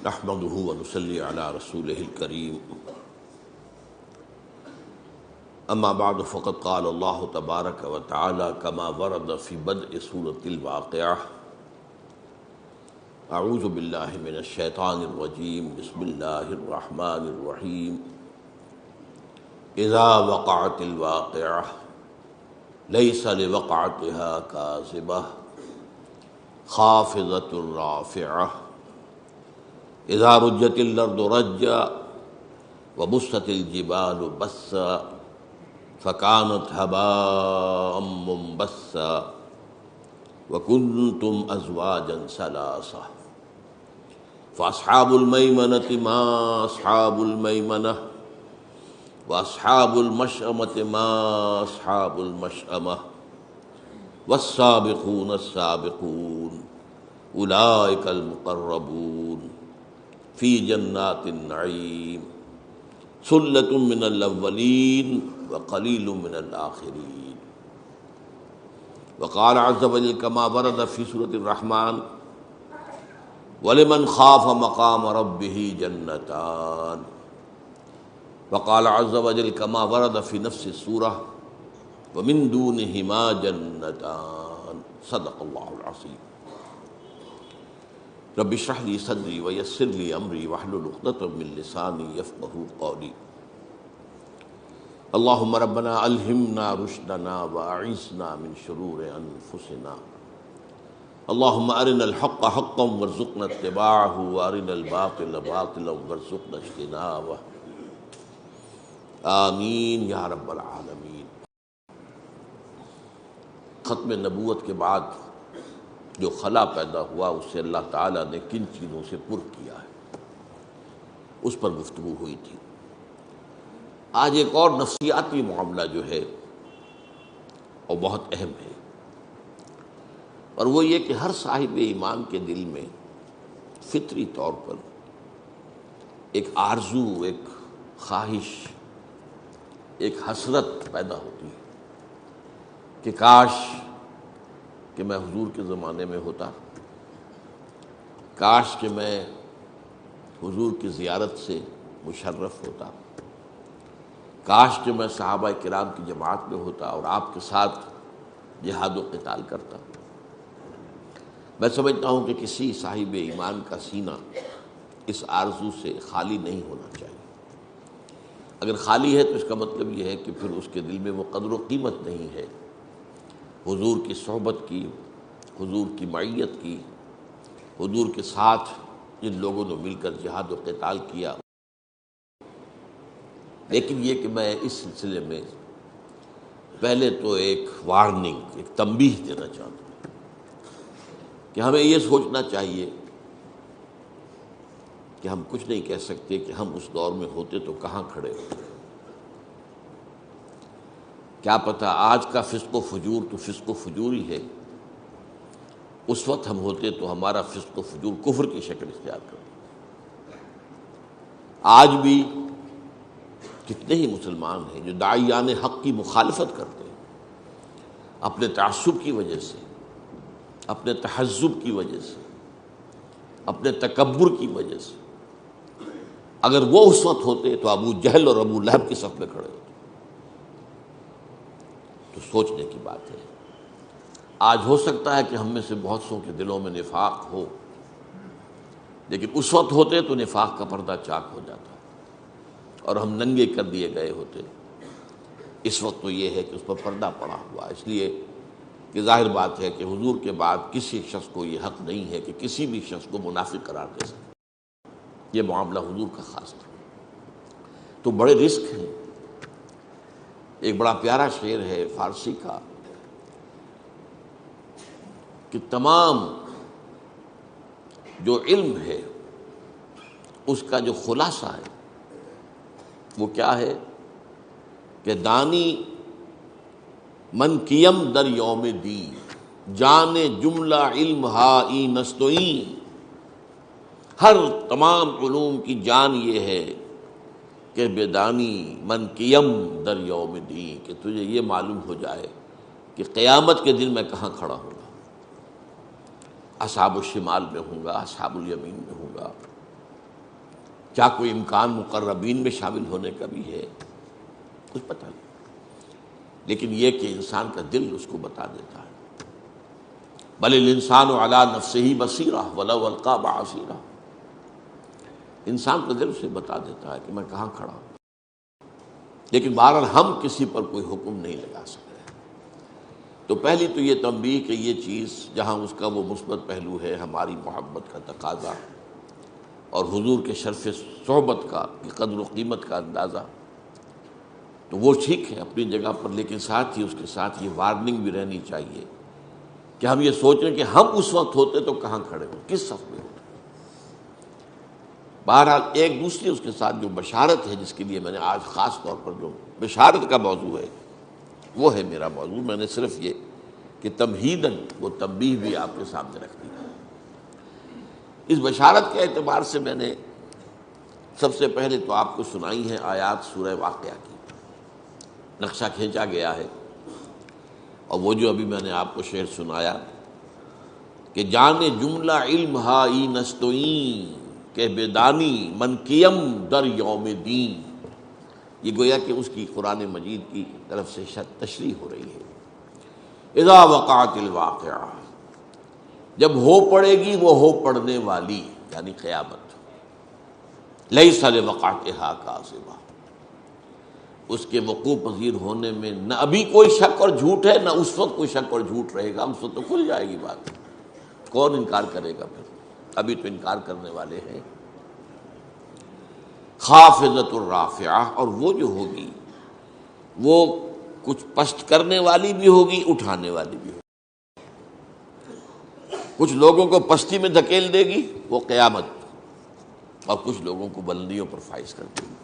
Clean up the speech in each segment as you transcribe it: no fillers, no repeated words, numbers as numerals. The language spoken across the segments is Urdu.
نحمده ونصلي على رسوله الكريم اما بعد فقد قال الله تبارك وتعالى كما ورد في بدء سورة الواقعة اعوذ بالله من الشيطان الرجيم بسم الله الرحمن الرحيم اذا وقعت الواقعة ليس لوقعتها كاذبة خافضة رافعة اذا رجت الارض رجا وبست الجبال بسا فكانت هباء منبثا وكنتم ازواجا ثلاثا فاصحاب الميمنة ما اصحاب الميمنة واصحاب المشأمة ما اصحاب المشأمة والسابقون السابقون اولئك المقربون فی جنات النعیم ثلۃ من الاولین وقلیل من الآخرین وقال عز وجل كما ورد في سورة الرحمن ولمن خاف مقام ربه جنتان وقال عز وجل كما ورد في نفس السورة ومن دونهما جنتان صدق اللہ العظیم رب اشرح لي صدري ويسر لي امري واحلل عقدة من لساني يفقهوا قولي اللهم ربنا الهمنا رشدنا واعصمنا من شرور انفسنا اللهم ارنا الحق حقا وارزقنا اتباعه وارنا الباطل باطلا وارزقنا اجتنابه آمین یا رب العالمین۔ ختم نبوت کے بعد جو خلا پیدا ہوا اس سے اللہ تعالیٰ نے کن چیزوں سے پر کیا ہے اس پر گفتگو ہوئی تھی۔ آج ایک اور نفسیاتی معاملہ جو ہے وہ بہت اہم ہے، اور وہ یہ کہ ہر صاحب ایمان کے دل میں فطری طور پر ایک آرزو، ایک خواہش، ایک حسرت پیدا ہوتی ہے کہ کاش کہ میں حضور کے زمانے میں ہوتا، کاش کہ میں حضور کی زیارت سے مشرف ہوتا، کاش کہ میں صحابہ کرام کی جماعت میں ہوتا اور آپ کے ساتھ جہاد و قتال کرتا۔ میں سمجھتا ہوں کہ کسی صاحب ایمان کا سینہ اس آرزو سے خالی نہیں ہونا چاہیے۔ اگر خالی ہے تو اس کا مطلب یہ ہے کہ پھر اس کے دل میں وہ قدر و قیمت نہیں ہے حضور کی صحبت کی، حضور کی معیت کی، حضور کے ساتھ جن لوگوں نے مل کر جہاد و قتال کیا۔ لیکن یہ کہ میں اس سلسلے میں پہلے تو ایک وارننگ، ایک تنبیہ دینا چاہتا ہوں کہ ہمیں یہ سوچنا چاہیے کہ ہم کچھ نہیں کہہ سکتے کہ ہم اس دور میں ہوتے تو کہاں کھڑے ہوتے۔ کیا پتہ آج کا فسق و فجور تو فسق و فجور ہی ہے، اس وقت ہم ہوتے تو ہمارا فسق و فجور کفر کی شکل اختیار کرتا۔ آج بھی کتنے ہی مسلمان ہیں جو داعیان حق کی مخالفت کرتے ہیں اپنے تعصب کی وجہ سے، اپنے تحزب کی وجہ سے، اپنے تکبر کی وجہ سے۔ اگر وہ اس وقت ہوتے تو ابو جہل اور ابو لہب کی صف میں کھڑے ہوتے۔ تو سوچنے کی بات ہے۔ آج ہو سکتا ہے کہ ہم میں سے بہت سو کے دلوں میں نفاق ہو، لیکن اس وقت ہوتے تو نفاق کا پردہ چاک ہو جاتا اور ہم ننگے کر دیے گئے ہوتے۔ اس وقت تو یہ ہے کہ اس پر پردہ پڑا ہوا، اس لیے کہ ظاہر بات ہے کہ حضور کے بعد کسی شخص کو یہ حق نہیں ہے کہ کسی بھی شخص کو منافق قرار دے سکے۔ یہ معاملہ حضور کا خاص تھا، تو بڑے رسک ہیں۔ ایک بڑا پیارا شعر ہے فارسی کا کہ تمام جو علم ہے اس کا جو خلاصہ ہے وہ کیا ہے کہ دانی من کیم در یوم دی جانے جملہ علم ہائی نستوئیں۔ ہر تمام علوم کی جان یہ ہے کہ بیدانی من کیم در یوم دین، کہ تجھے یہ معلوم ہو جائے کہ قیامت کے دن میں کہاں کھڑا ہوں گا، اصحاب الشمال میں ہوں گا، اصحاب الیمین میں ہوں گا، کیا کوئی امکان مقربین میں شامل ہونے کا بھی ہے؟ کچھ پتہ نہیں، لیکن یہ کہ انسان کا دل اس کو بتا دیتا ہے۔ بل الانسان علی نفسہ بصیرہ ولو القی معاذیرہ، انسان کا دل اسے بتا دیتا ہے کہ میں کہاں کھڑا ہوں، لیکن بہرحال ہم کسی پر کوئی حکم نہیں لگا سکتے۔ تو پہلی تو یہ تنبیہ کہ یہ چیز جہاں اس کا وہ مثبت پہلو ہے، ہماری محبت کا تقاضا اور حضور کے شرف صحبت کا قدر و قیمت کا اندازہ، تو وہ ٹھیک ہے اپنی جگہ پر، لیکن ساتھ ہی اس کے ساتھ یہ وارننگ بھی رہنی چاہیے کہ ہم یہ سوچیں کہ ہم اس وقت ہوتے تو کہاں کھڑے ہوں، کس صف میں ہوتے۔ بہرحال ایک دوسری اس کے ساتھ جو بشارت ہے، جس کے لیے میں نے آج خاص طور پر جو بشارت کا موضوع ہے وہ ہے میرا موضوع، میں نے صرف یہ کہ تمہیداً وہ تنبیہ بھی آپ کے سامنے رکھ دی۔ اس بشارت کے اعتبار سے میں نے سب سے پہلے تو آپ کو سنائی ہے آیات سورہ واقعہ کی، نقشہ کھینچا گیا ہے، اور وہ جو ابھی میں نے آپ کو شعر سنایا کہ جانے جملہ علم ہائی نستوئیں کہ بیدانی من کیم در یوم دین، یہ گویا کہ اس کی قرآن مجید کی طرف سے تشریح ہو رہی ہے۔ اذا وقعت الواقعہ، جب ہو پڑے گی وہ ہو پڑنے والی یعنی قیامت، لیس لوقعتہا کاذبہ، اس کے وقوع پذیر ہونے میں نہ ابھی کوئی شک اور جھوٹ ہے، نہ اس وقت کوئی شک اور جھوٹ رہے گا، اس وقت تو کھل جائے گی بات، کون انکار کرے گا پھر، ابھی تو انکار کرنے والے ہیں۔ خافضۃ الرافعہ، اور وہ جو ہوگی وہ کچھ پست کرنے والی بھی ہوگی، اٹھانے والی بھی ہوگی، کچھ لوگوں کو پستی میں دھکیل دے گی وہ قیامت، اور کچھ لوگوں کو بلندیوں پر فائز کر دے گی۔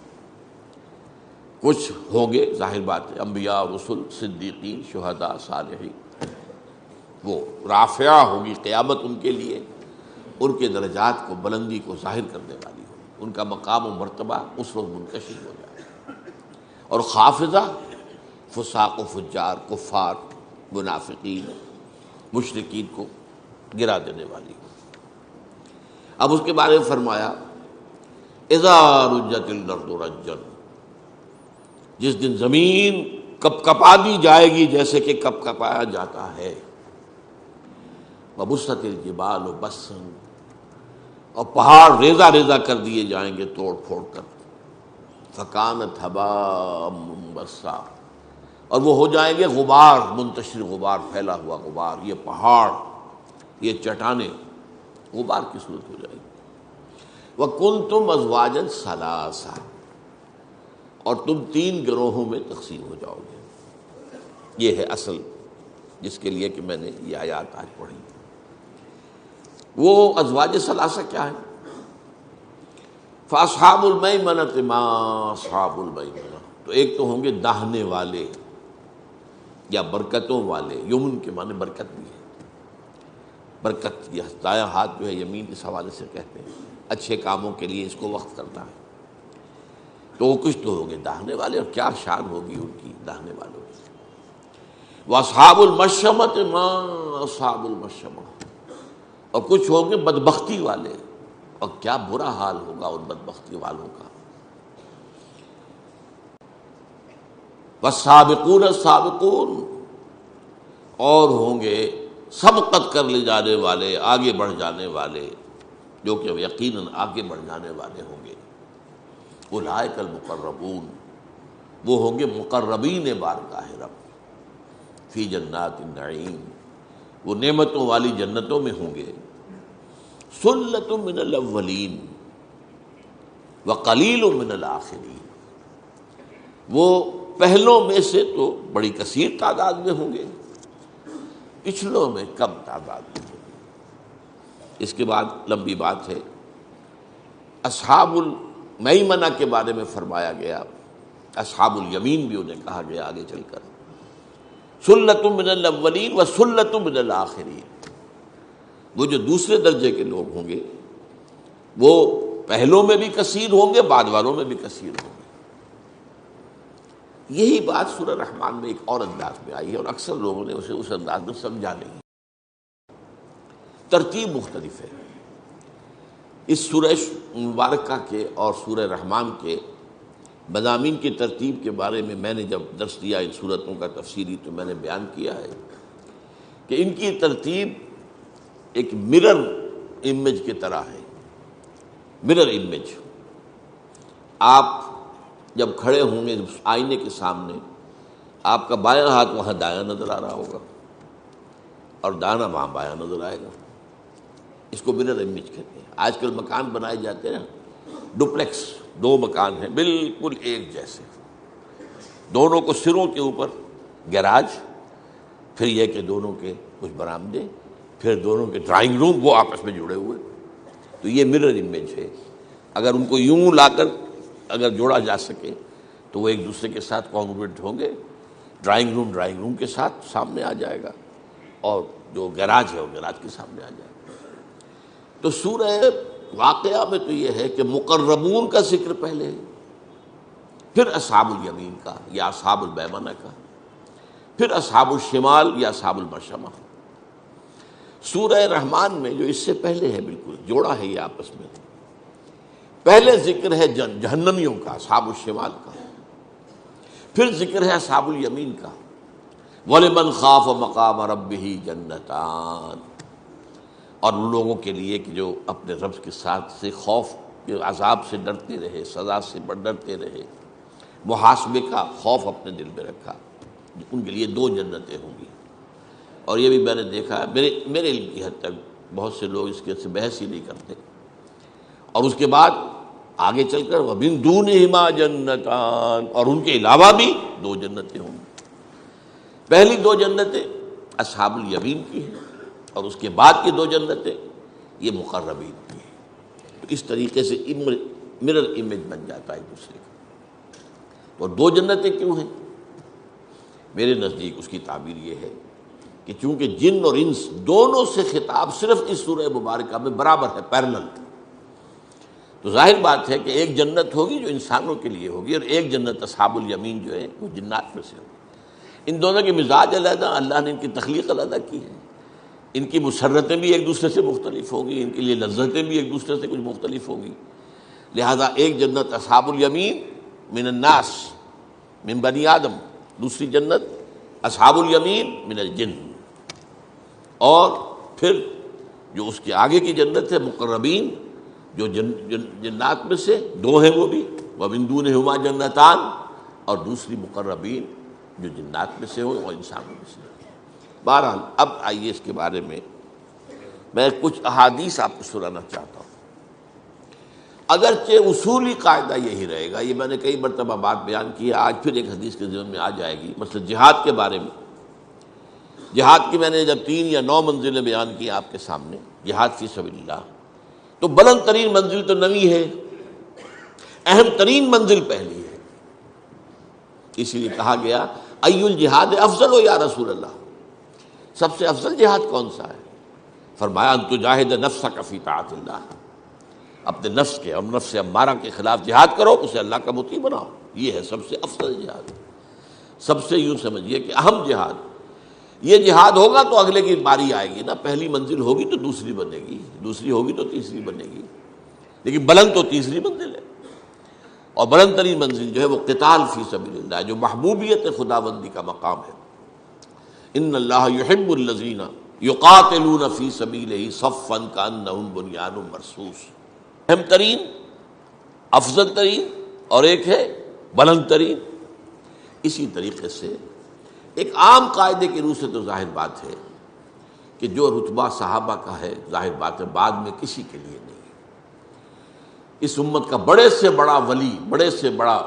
کچھ ہوں گے ظاہر بات ہے انبیاء، رسل، صدیقین، شہداء، صالحین، وہ رافعہ ہوگی قیامت ان کے لیے، ان کے درجات کو، بلندی کو ظاہر کرنے والی ہوگی، ان کا مقام و مرتبہ اس وقت منکشف ہو جائے گا۔ اور خافضہ فساق و فجار، کفار، منافقین، مشرکین کو گرا دینے والی ہوگی۔ اب اس کے بارے میں فرمایا اذا رجت الارض رجا، جس دن زمین کپ کپا دی جائے گی جیسے کہ کپ کپایا جاتا ہے، وبست الجبال بسا، اور پہاڑ ریزہ ریزہ کر دیے جائیں گے توڑ پھوڑ کر، فکانت ہباء منبثا، اور وہ ہو جائیں گے غبار، منتشر غبار، پھیلا ہوا غبار، یہ پہاڑ، یہ چٹانیں غبار کی صورت ہو جائے گی۔ وَكُنْتُمْ أَزْوَاجًا ثَلَاثًا، اور تم 3 گروہوں میں تقسیم ہو جاؤ گے۔ یہ ہے اصل جس کے لیے کہ میں نے یہ آیات آج پڑھی۔ وہ ازواج ثلاثہ کیا ہے؟ فَأَصْحَابُ الْمَيْمَنَةِ مَا أَصْحَابُ الْمَيْمَنَةِ، تو ایک تو ہوں گے داہنے والے یا برکتوں والے، یمن کے معنی برکت بھی ہے، برکت، یہ دایاں ہاتھ جو ہے یمین اس حوالے سے کہتے ہیں، اچھے کاموں کے لیے اس کو وقت کرنا ہے، تو وہ کچھ تو ہوں گے داہنے والے، اور کیا شان ہوگی ان کی داہنے والوں کی۔ وَأَصْحَابُ الْمَشْأَمَةِ مَا أَصْحَابُ الْمَشْأَمَةِ، اور کچھ ہوں گے بدبختی والے، اور کیا برا حال ہوگا ان بدبختی والوں کا۔ وَالسَّابِقُونَ السَّابِقُونَ، اور ہوں گے سبقت کر لے جانے والے، آگے بڑھ جانے والے، جو کہ یقیناً آگے بڑھ جانے والے ہوں گے۔ اولئک المقربون، وہ ہوں گے مقربین بارگاہ رب، فی جنات النعیم، وہ نعمتوں والی جنتوں میں ہوں گے۔ ثلۃ من الاولین وقلیل من الآخرین، وہ پہلوں میں سے تو بڑی کثیر تعداد میں ہوں گے، پچھلوں میں کم تعداد میں ہوں گے۔ اس کے بعد لمبی بات ہے، اصحاب المیمنہ کے بارے میں فرمایا گیا، اصحاب الیمین بھی انہیں کہا گیا آگے چل کر۔ ثلۃ من الاولین وثلۃ من الآخرین، وہ جو دوسرے درجے کے لوگ ہوں گے وہ پہلوں میں بھی کثیر ہوں گے، بعد والوں میں بھی کثیر ہوں گے۔ یہی بات سورہ رحمان میں ایک اور انداز میں آئی ہے، اور اکثر لوگوں نے اسے اس انداز میں سمجھا نہیں، ترتیب مختلف ہے۔ اس سورہ مبارکہ کے اور سورہ رحمان کے مضامین کی ترتیب کے بارے میں نے جب درس دیا ان صورتوں کا تفصیلی، تو میں نے بیان کیا ہے کہ ان کی ترتیب ایک مرر امیج کی طرح ہے۔ مرر امیج، آپ جب کھڑے ہوں گے آئینے کے سامنے، آپ کا بایاں ہاتھ وہاں دایاں نظر آ رہا ہوگا اور دانا وہاں بایاں نظر آئے گا۔ اس کو مرر امیج کہتے ہیں۔ آج کل مکان بنائے جاتے ہیں، ڈپلیکس، دو مکان ہیں بالکل ایک جیسے، دونوں کو سروں کے اوپر گیراج، پھر یہ کہ دونوں کے کچھ برآمدے، پھر دونوں کے ڈرائنگ روم، وہ آپس میں جڑے ہوئے۔ تو یہ مرر امیج ہے۔ اگر ان کو یوں لا کر اگر جوڑا جا سکے تو وہ ایک دوسرے کے ساتھ کانگروئنٹ ہوں گے۔ ڈرائنگ روم کے ساتھ سامنے آ جائے گا، اور جو گیراج ہے وہ گیراج کے سامنے آ جائے گا۔ تو سورہ واقعہ میں تو یہ ہے کہ مقربون کا ذکر پہلے ہے، پھر اصحاب الیمین کا یا اصحاب المیمنہ کا، پھر اصحاب الشمال یا اصحاب المشأمہ۔ سورہ رحمان میں جو اس سے پہلے ہے، بالکل جوڑا ہے یہ آپس میں، پہلے ذکر ہے جہنمیوں کا، اصحاب الشمال کا، پھر ذکر ہے اصحاب الیمین کا۔ وَلِمَنْ خَافَ مَقَامَ رَبِّهِ جَنَّتَانِ، اور ان لوگوں کے لیے کہ جو اپنے رب کے ساتھ سے خوف کے عذاب سے ڈرتے رہے، سزا سے ڈرتے رہے، محاسبے کا خوف اپنے دل میں رکھا، ان کے لیے دو جنتیں ہوں گی۔ اور یہ بھی میں نے دیکھا ہے، میرے علم کی حد تک بہت سے لوگ اس کے سے بحث ہی نہیں کرتے۔ اور اس کے بعد آگے چل کر وَمِن دُونِهِمَا جَنَّتَانِ، اور ان کے علاوہ بھی دو جنتیں ہوں گی۔ پہلی دو جنتیں اصحاب الیمین کی ہیں، اور اس کے بعد کی دو جنتیں یہ مقربین کی ہیں۔ تو اس طریقے سے مرر امیج بن جاتا ہے ایک دوسرے کا۔ اور دو جنتیں کیوں ہیں؟ میرے نزدیک اس کی تعبیر یہ ہے کہ چونکہ جن اور انس دونوں سے خطاب صرف اس سورہ مبارکہ میں برابر ہے، پیرلل، تو ظاہر بات ہے کہ ایک جنت ہوگی جو انسانوں کے لیے ہوگی، اور ایک جنت اصحاب الیمین جو ہے وہ جنات میں سے ہوگی۔ ان دونوں کے مزاج علیحدہ، اللہ نے ان کی تخلیق علیحدہ کی ہے، ان کی مسرتیں بھی ایک دوسرے سے مختلف ہوگی، ان کے لیے لذتیں بھی ایک دوسرے سے کچھ مختلف ہوگی۔ لہذا ایک جنت اصحاب الیمین من الناس، من بنی آدم، دوسری جنت اصحاب الیمین من الجن، اور پھر جو اس کے آگے کی جنت ہے مقربین، جو جنات میں سے دو ہیں وہ بھی، وَمِن دُونِهِمَا جَنَّتَانِ، اور دوسری مقربین جو جنات میں سے ہو اور انسانوں میں سے ہو۔ بہرحال اب آئیے اس کے بارے میں کچھ احادیث آپ کو سنانا چاہتا ہوں۔ اگرچہ اصولی قاعدہ یہی رہے گا، یہ میں نے کئی مرتبہ بات بیان کی ہے، آج پھر ایک حدیث کے ذہن میں آ جائے گی، مثلا جہاد کے بارے میں۔ جہاد کی میں نے جب 3 یا 9 منزلیں بیان کی آپ کے سامنے، جہاد فی سبیل اللہ، تو بلند ترین منزل تو 9 ہے، اہم ترین منزل پہلی ہے۔ اسی لیے کہا گیا ای الجہاد افضل ہو یا رسول اللہ، سب سے افضل جہاد کون سا ہے؟ فرمایا ان تجاہد نفسک فی طاعت اللہ، اپنے نفس کے اور نفس امارہ کے خلاف جہاد کرو، اسے اللہ کا مطیع بناؤ، یہ ہے سب سے افضل جہاد، سب سے یوں سمجھیے کہ اہم جہاد۔ یہ جہاد ہوگا تو اگلے کی باری آئے گی نا، پہلی منزل ہوگی تو دوسری بنے گی، دوسری ہوگی تو تیسری بنے گی، لیکن بلند تو تیسری منزل ہے۔ اور بلند ترین منزل جو ہے وہ قتال فی سبیل اللہ، جو محبوبیت خداوندی کا مقام ہے۔ ان اللہ یحب الذین یقاتلون فی سبیلہ صفا کانہم بنیان مرصوص، اہم ترین، افضل ترین، اور ایک ہے بلند ترین۔ اسی طریقے سے ایک عام قاعدے کی روح سے تو ظاہر بات ہے کہ جو رتبہ صحابہ کا ہے، ظاہر بات ہے بعد میں کسی کے لیے نہیں۔ اس امت کا بڑے سے بڑا ولی، بڑے سے بڑا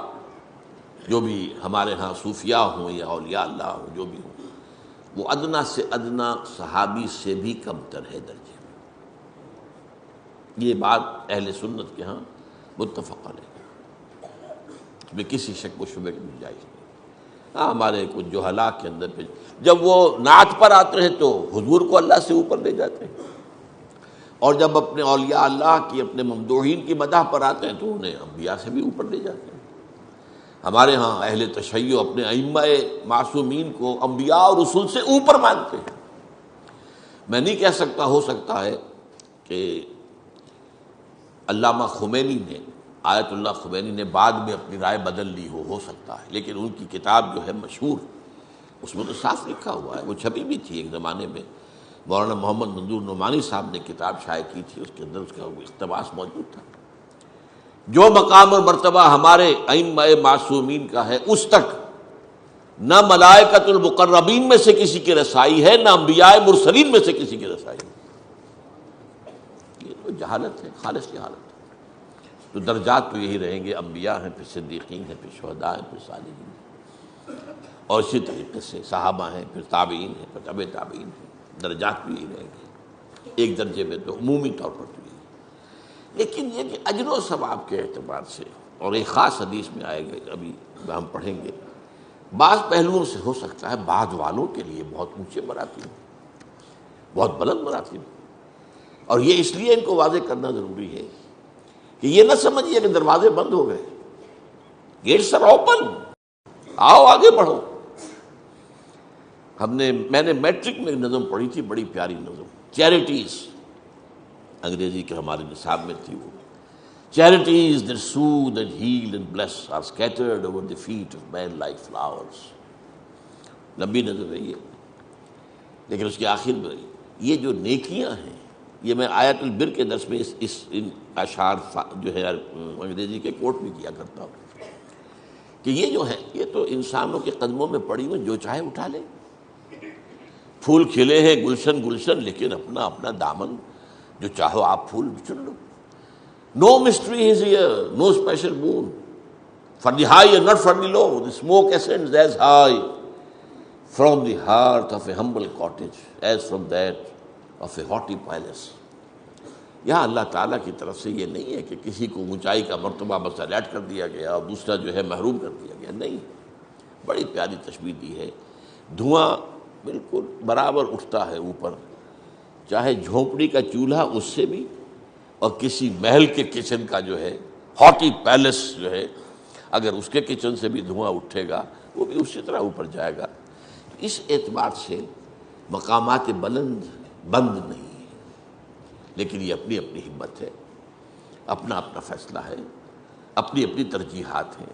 جو بھی ہمارے ہاں صوفیاء ہوں یا اولیاء اللہ ہوں، جو بھی ہوں، وہ ادنا سے ادنا صحابی سے بھی کم تر ہے درجے میں۔ یہ بات اہل سنت کے ہاں متفق علیہ، اس میں کسی شک و شبہ کی گنجائش نہیں۔ ہاں ہمارے کچھ جہلاء کے اندر پہ جب وہ نعت پر آتے ہیں تو حضور کو اللہ سے اوپر لے جاتے ہیں، اور جب اپنے اولیاء اللہ کی، اپنے ممدوحین کی مدح پر آتے ہیں تو انہیں انبیاء سے بھی اوپر لے جاتے ہیں۔ ہمارے ہاں اہل تشیع اپنے ائمہ معصومین کو انبیاء اور رسول سے اوپر مانتے ہیں۔ میں نہیں کہہ سکتا، ہو سکتا ہے کہ علامہ خمینی نے، آیت اللہ خمینی نے بعد میں اپنی رائے بدل لی ہو سکتا ہے، لیکن ان کی کتاب جو ہے مشہور، اس میں تو صاف لکھا ہوا ہے، وہ چھپی بھی تھی ایک زمانے میں، مولانا محمد منظور نعمانی صاحب نے کتاب شائع کی تھی، اس کے اندر اس کا اقتباس موجود تھا۔ جو مقام اور مرتبہ ہمارے ائمہ معصومین کا ہے، اس تک نہ ملائکۃ المقربین میں سے کسی کی رسائی ہے، نہ انبیاء مرسلین میں سے کسی کی رسائی ہے۔ یہ تو جہالت ہے، خالص جہالت ہے۔ تو درجات تو یہی رہیں گے، انبیاء ہیں، پھر صدیقین ہیں، پھر شہداء ہیں، پھر صالحین، اور اسی طریقے سے صحابہ ہیں، پھر تابعین ہیں، پھر تبع تابعین ہیں، درجات بھی یہی رہیں گے، ایک درجے میں تو عمومی طور پر تو یہی۔ لیکن یہ کہ اجر و ثواب کے اعتبار سے، اور ایک خاص حدیث میں آئے گا، ابھی ہم پڑھیں گے، بعض پہلوؤں سے ہو سکتا ہے بعض والوں کے لیے بہت اونچے مراتب، بہت بلند مراتب، اور یہ اس لیے ان کو واضح کرنا ضروری ہے کہ یہ نہ سمجھیے کہ دروازے بند ہو گئے، گیٹس آر اوپن، آؤ آگے بڑھو۔ میں نے میٹرک میں نظم پڑھی تھی، بڑی پیاری نظم، چیریٹیز، انگریزی کے ہمارے نصاب میں تھی وہ، charities that soothe and heal and bless are scattered over the feet of men like flowers۔ لمبی نظر ہے یہ، لیکن اس کے آخر میں یہ جو نیکیاں ہیں، یہ میں آیت البر کے درس میں ان اشعار جو ہے انگریزی کے کوٹ بھی کیا کرتا ہوں کہ یہ جو ہے، یہ تو انسانوں کے قدموں میں پڑی ہوئی، جو چاہے اٹھا لے۔ پھول کھلے ہیں گلشن گلشن، لیکن اپنا اپنا دامن جو چاہو آپ پھول چن لو۔ No mystery is here, no special moon for the high and not for the low. The smoke ascends as high from the hearth of a humble cottage as from that of a haughty palace۔ یہاں اللہ تعالیٰ کی طرف سے یہ نہیں ہے کہ کسی کو اونچائی کا مرتبہ بس الرٹ کر دیا گیا اور دوسرا جو ہے محروم کر دیا گیا، نہیں، بڑی پیاری تشبیہ دی ہے۔ دھواں بالکل برابر اٹھتا ہے اوپر، چاہے جھونپڑی کا چولہا اس سے بھی، اور کسی محل کے کچن کا جو ہے ہاٹی پیلس جو ہے، اگر اس کے کچن سے بھی دھواں اٹھے گا وہ بھی اسی طرح اوپر جائے گا۔ اس اعتبار سے مقامات بلند بند نہیں ہے، لیکن یہ اپنی اپنی ہمت ہے، اپنا اپنا فیصلہ ہے، اپنی اپنی ترجیحات ہیں۔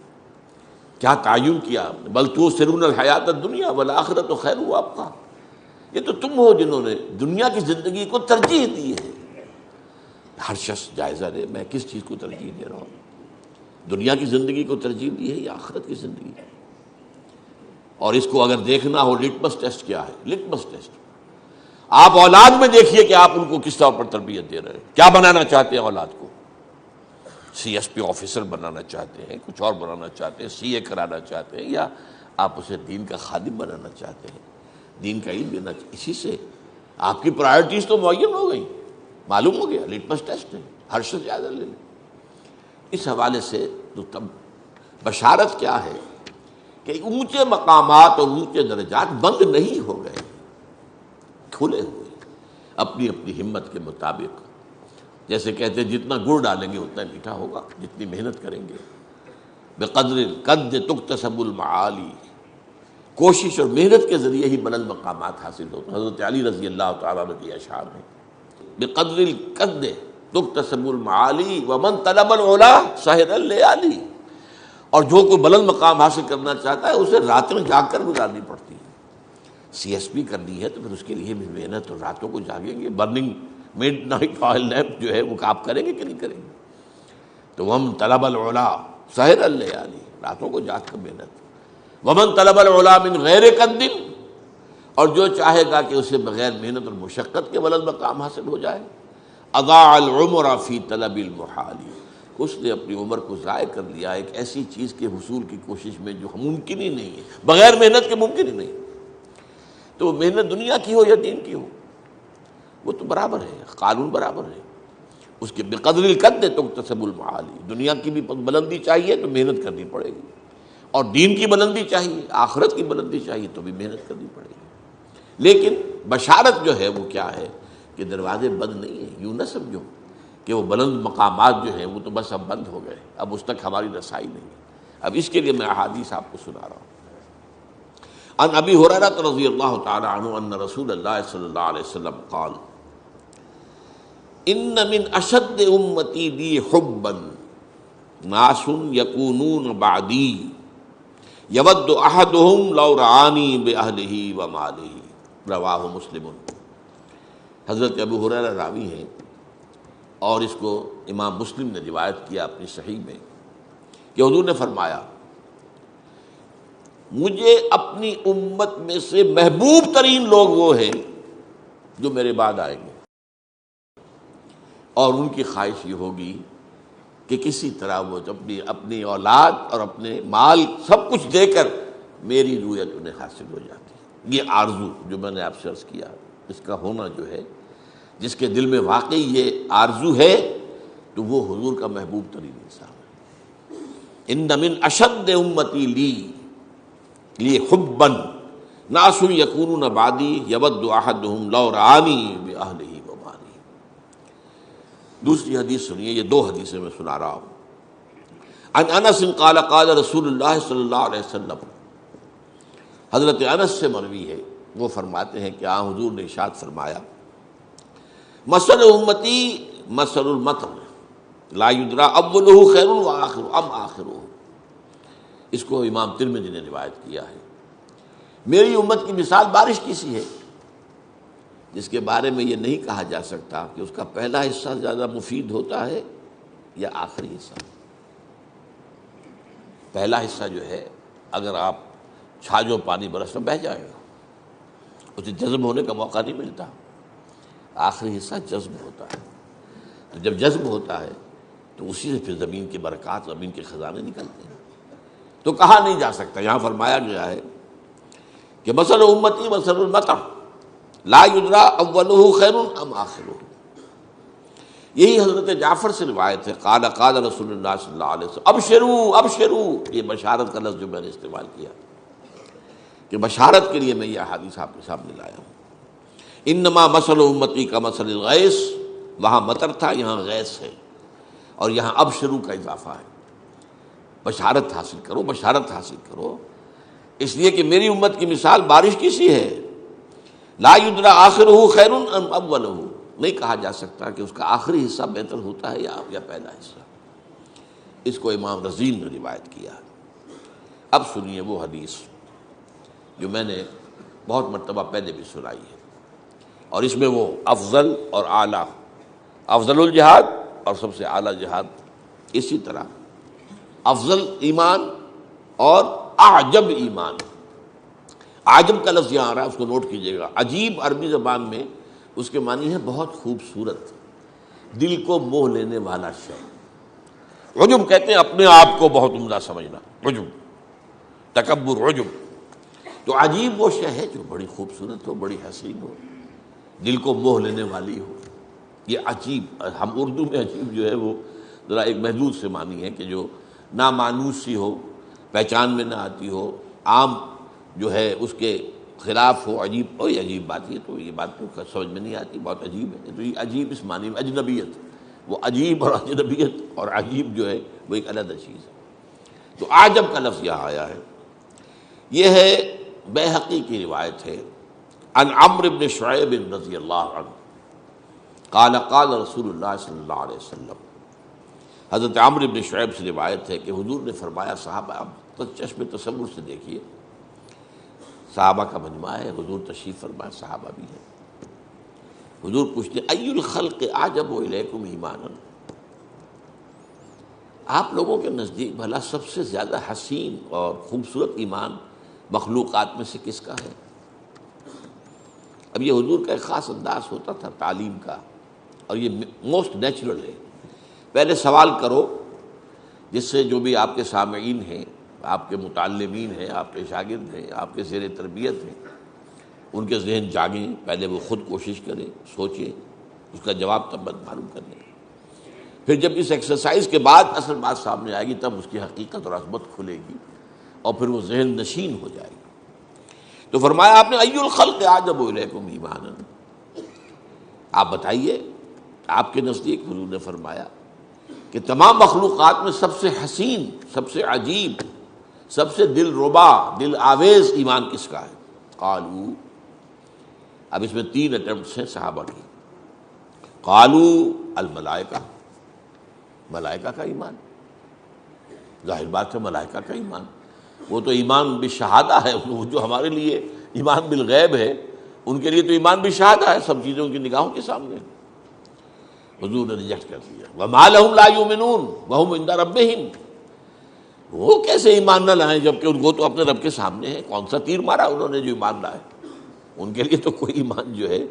کیا تعین کیا آپ نے، بل تؤثرون الحیات الدنیا والآخرۃ خیر وابقیٰ، یہ تو تم ہو جنہوں نے دنیا کی زندگی کو ترجیح دی ہے۔ ہر شخص جائزہ لے، میں کس چیز کو ترجیح دے رہا ہوں، دنیا کی زندگی کو ترجیح دی ہے یا آخرت کی زندگی؟ اور اس کو اگر دیکھنا ہو، لٹمس ٹیسٹ کیا ہے؟ لٹمس ٹیسٹ آپ اولاد میں دیکھیے کہ آپ ان کو کس طور پر تربیت دے رہے ہیں، کیا بنانا چاہتے ہیں اولاد کو؟ سی ایس پی آفیسر بنانا چاہتے ہیں، کچھ اور بنانا چاہتے ہیں، سی اے کرانا چاہتے ہیں، یا آپ اسے دین کا خادم بنانا چاہتے ہیں، دین کا علم دینا چاہتے ہیں؟ اسی سے آپ کی پرائرٹیز تو معین ہو گئی، معلوم ہو گیا، لٹمس ٹیسٹ ہے، ہر شخص جائزہ لے لے۔ اس حوالے سے تو تب بشارت کیا ہے کہ اونچے مقامات اور اونچے درجات بند نہیں ہو گئے، کھلے ہوئے، اپنی اپنی ہمت کے مطابق۔ جیسے کہتے ہیں جتنا گڑ ڈالیں گے اتنا میٹھا ہوگا، جتنی محنت کریں گے۔ بقدر القد تکتسب المعالی، کوشش اور محنت کے ذریعے ہی بلند مقامات حاصل ہوتے ہیں۔ حضرت علی رضی اللہ تعالیٰ عنہ کے اشعار ہیں، بقدر القد تکتسب المعالی ومن طلب العلا سہر اللیالی، اور جو کوئی بلند مقام حاصل کرنا چاہتا ہے اسے راتیں جاگ کر گزارنی پڑتی ہے۔ سی ایس پی کرنی ہے تو پھر اس کے لیے بھی محنت، اور راتوں کو جاگیں گے، burning mid night oil lamp جو ہے وہ آپ کریں گے کہ نہیں کریں گے؟ تو ومن طلب العلا سہر اللیالی، راتوں کو جاگ کر محنت۔ ومن طلب العلا من غیر قد، اور جو چاہے گا کہ اسے بغیر محنت اور مشقت کے بلند مقام حاصل ہو جائے، اضاع العمر فی طلب المحال، اس نے اپنی عمر کو ضائع کر لیا ایک ایسی چیز کے حصول کی کوشش میں جو ممکن ہی نہیں ہے، بغیر محنت کے ممکن ہی نہیں۔ تو محنت دنیا کی ہو یا دین کی ہو، وہ تو برابر ہے، قانون برابر ہے اس کے۔ بقدر القد تکتسب المعالی، دنیا کی بھی بلندی چاہیے تو محنت کرنی پڑے گی، اور دین کی بلندی چاہیے، آخرت کی بلندی چاہیے تو بھی محنت کرنی پڑے گی۔ لیکن بشارت جو ہے وہ کیا ہے کہ دروازے بند نہیں ہیں۔ یوں نہ سمجھو کہ وہ بلند مقامات جو ہیں وہ تو بس اب بند ہو گئے، اب اس تک ہماری رسائی نہیں ہے۔ اب اس کے لیے میں احادیث آپ کو سنا رہا ہوں۔ عن ابی ہریرہ رضی اللہ تعالی عنہ ان رسول اللہ صلی اللہ علیہ وسلم قال ان من اشد امتی لی حبا ناس یکونون بعدی یود احدہم لو رعانی باہلہ ومالہ، رواہ مسلم۔ حضرت ابو ہریرہ راوی ہیں اور اس کو امام مسلم نے روایت کیا اپنی صحیح میں کہ حضور نے فرمایا مجھے اپنی امت میں سے محبوب ترین لوگ وہ ہیں جو میرے بعد آئیں گے، اور ان کی خواہش یہ ہوگی کہ کسی طرح وہ اپنی اولاد اور اپنے مال سب کچھ دے کر میری رویت انہیں حاصل ہو جاتی ہے۔ یہ آرزو جو میں نے آپ سے عرض کیا، اس کا ہونا جو ہے، جس کے دل میں واقعی یہ آرزو ہے تو وہ حضور کا محبوب ترین انسان ہے۔ ان من اشد امتی لی حبا ناس یکونون بعدی یود احدہم لو رعانی باہلہ ومالہ۔ دوسری حدیث سنیے، یہ دو حدیثیں میں سنا رہا ہوں۔ عن انس قال قال رسول اللہ صلی اللہ علیہ وسلم، حضرت انس سے مروی ہے، وہ فرماتے ہیں کہ حضور نے ارشاد فرمایا مثل امتی مثل المطر لا یدری اولہ خیر وآخر ام آخرہ۔ اس کو امام ترمذی نے روایت کیا ہے۔ میری امت کی مثال بارش کی سی ہے جس کے بارے میں یہ نہیں کہا جا سکتا کہ اس کا پہلا حصہ زیادہ مفید ہوتا ہے یا آخری حصہ۔ پہلا حصہ جو ہے اگر آپ چھاجو پانی برس میں بہہ جائے گا، اسے جذب ہونے کا موقع نہیں ملتا۔ آخری حصہ جذب ہوتا ہے، تو جب جذب ہوتا ہے تو اسی سے پھر زمین کی برکات، زمین کے خزانے نکلتے ہیں۔ تو کہا نہیں جا سکتا، یہاں فرمایا گیا ہے کہ مثل امتی مثل المطر لا یدری اولہ خیر ام آخرہ۔ یہی حضرت جعفر سے روایت ہے، قال قال رسول اللہ صلی اللہ علیہ وسلم ابشروا ابشروا۔ یہ بشارت کا لفظ جو میں نے استعمال کیا کہ بشارت کے لیے میں یہ احادیث آپ کے سامنے لایا ہوں۔ انما مثل امتی کا مثل الغیث، وہاں مطر تھا، یہاں غیث ہے، اور یہاں ابشروا کا اضافہ ہے۔ بشارت حاصل کرو، بشارت حاصل کرو، اس لیے کہ میری امت کی مثال بارش کی سی ہے۔ لا یدری آخرہ خیر ام اولہ، نہیں کہا جا سکتا کہ اس کا آخری حصہ بہتر ہوتا ہے یا پہلا حصہ۔ اس کو امام رزین نے روایت کیا۔ اب سنیے وہ حدیث جو میں نے بہت مرتبہ پہلے بھی سنائی ہے، اور اس میں وہ افضل اور اعلیٰ، افضل الجہاد اور سب سے اعلیٰ جہاد، اسی طرح افضل ایمان اور اعجب ایمان۔ عجب کا لفظ یہاں آ رہا ہے، اس کو نوٹ کیجئے گا۔ عجیب عربی زبان میں اس کے معنی ہے بہت خوبصورت، دل کو موہ لینے والا شے۔ عجب کہتے ہیں اپنے آپ کو بہت عمدہ سمجھنا، عجب، تکبر، عجب۔ تو عجیب وہ شے ہے جو بڑی خوبصورت ہو، بڑی حسین ہو، دل کو موہ لینے والی ہو، یہ عجیب۔ ہم اردو میں عجیب جو ہے وہ ذرا ایک محدود سے معنی ہے کہ جو نامانوس سی ہو، پہچان میں نہ آتی ہو، عام جو ہے اس کے خلاف ہو، عجیب۔ کوئی عجیب بات، یہ تو یہ بات تو سمجھ میں نہیں آتی، بہت عجیب ہے۔ تو یہ عجیب اس معنی میں اجنبیت، وہ عجیب اور اجنبیت اور عجیب جو ہے وہ ایک علیحدہ چیز ہے۔ تو عجب کا لفظ یہاں آیا ہے۔ یہ ہے بیہقی کی روایت ہے، عن عمرو بن شعیب رضی اللہ عنہ قال قال رسول اللہ صلی اللہ علیہ وسلم۔ حضرت عمرو بن شعیب سے روایت ہے کہ حضور نے فرمایا، صحابہ اب چشم تصور سے دیکھیے، صحابہ کا مجمع ہے، حضور تشریف فرمائے، صحابہ بھی ہیں۔ حضور پوچھتے ای الخلق اعجب الیکم ایمانا، آپ لوگوں کے نزدیک بھلا سب سے زیادہ حسین اور خوبصورت ایمان مخلوقات میں سے کس کا ہے؟ اب یہ حضور کا ایک خاص انداز ہوتا تھا تعلیم کا، اور یہ موسٹ نیچرل ہے۔ پہلے سوال کرو جس سے جو بھی آپ کے سامعین ہیں، آپ کے متعلمین ہیں، آپ کے شاگرد ہیں، آپ کے زیر تربیت ہیں، ان کے ذہن جاگیں، پہلے وہ خود کوشش کریں، سوچیں، اس کا جواب تب معلوم کر لیں۔ پھر جب اس ایکسرسائز کے بعد اصل بات سامنے آئے گی تب اس کی حقیقت اور عظمت کھلے گی، اور پھر وہ ذہن نشین ہو جائے گی۔ تو فرمایا آپ نے ای الخلق اعجب الیکم ایمانا، آپ بتائیے آپ کے نزدیک، حضور نے فرمایا کہ تمام مخلوقات میں سب سے حسین، سب سے عجیب، سب سے دل ربا، دل آویز ایمان کس کا ہے؟ قالوا، اب اس میں 3 اٹیمپٹس ہیں صحابہ کی۔ قالوا الملائکہ، ملائکہ کا ایمان، ظاہر بات ہے ملائکہ کا ایمان، وہ تو ایمان بالشہادہ ہے، وہ جو ہمارے لیے ایمان بالغیب ہے ان کے لیے تو ایمان بالشہادہ ہے، سب چیزیں ان کی نگاہوں کے سامنے۔ حضور نے ریجیکٹ کر دیا، وما لهم لا يؤمنون وهم عند ربهم، وہ کیسے ایمان نہ لائیں جبکہ ان کو تو اپنے رب کے سامنے ہے، کون سا تیر مارا انہوں نے جو ایمان لائے، ان کے لیے تو کوئی ایمان جو ہے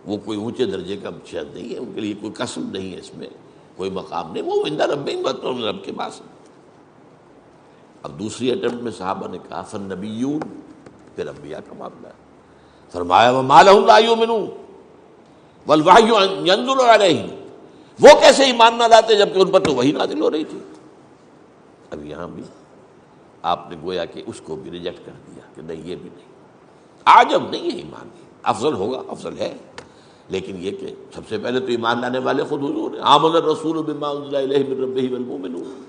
وہ کوئی اونچے درجے کا شاید نہیں ہے، ان کے لیے کوئی قسم نہیں ہے، اس میں کوئی مقام نہیں، وہ عند ربهم، بس ان رب کے پاس ہے۔ اب دوسری اٹمپٹ میں صحابہ نے کہا فالنبیون، پھر انبیاء کا معاملہ ہے، فرمایا وما لهم لا يؤمنون والوحی ينزل علیہم، وہ کیسے ایمان نہ لاتے جبکہ ان پر تو وحی نازل ہو رہی تھی۔ اب یہاں بھی آپ نے گویا کہ اس کو بھی ریجیکٹ کر دیا کہ نہیں یہ بھی نہیں، عجب نہیں ہے ایمان، افضل ہوگا، افضل ہے، لیکن یہ کہ سب سے پہلے تو ایمان لانے والے خود حضور ہیں، آمن الرسول بما انزل الیہ من ربہ والمؤمنون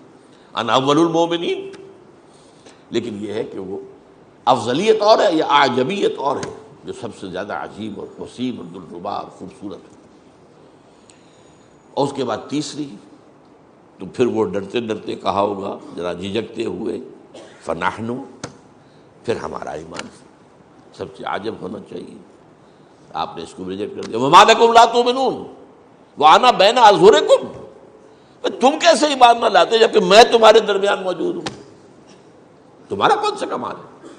انا اول المؤمنین، لیکن یہ ہے کہ وہ افضلیت اور ہے یا اعجبیت اور ہے، جو سب سے زیادہ عجیب اور وسیم اور دلربا اور خوبصورت ہے۔ اور اس کے بعد تیسری تو پھر وہ ڈرتے ڈرتے کہا ہوگا، ذرا جھجکتے ہوئے فنحن، پھر ہمارا ایمان سب سے عجب ہونا چاہیے، آپ نے اس کو ریجیکٹ کر دیا، وما لکم لا تؤمنون وانا بین اظہرکم، تم کیسے ایمان نہ لاتے جبکہ میں تمہارے درمیان موجود ہوں، تمہارا کون سا کمال ہے۔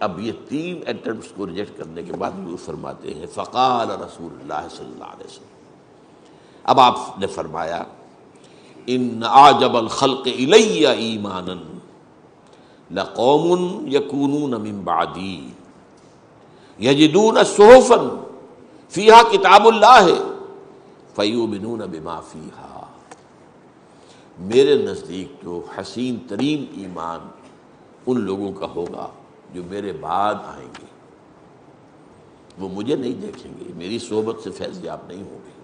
اب یہ تین اٹمپٹس کو ریجیکٹ کرنے کے بعد وہ فرماتے ہیں فقال رسول اللہ صلی اللہ علیہ وسلم، اب آپ نے فرمایا ان اعجب الخلق الی ایمانا لقوم یکونون من بعدی یجدون صحفا فیہا کتاب اللہ فیؤمنون بما فیہا، میرے نزدیک جو حسین ترین ایمان ان لوگوں کا ہوگا جو میرے بعد آئیں گے، وہ مجھے نہیں دیکھیں گے، میری صحبت سے فیض یاب نہیں ہوں گے،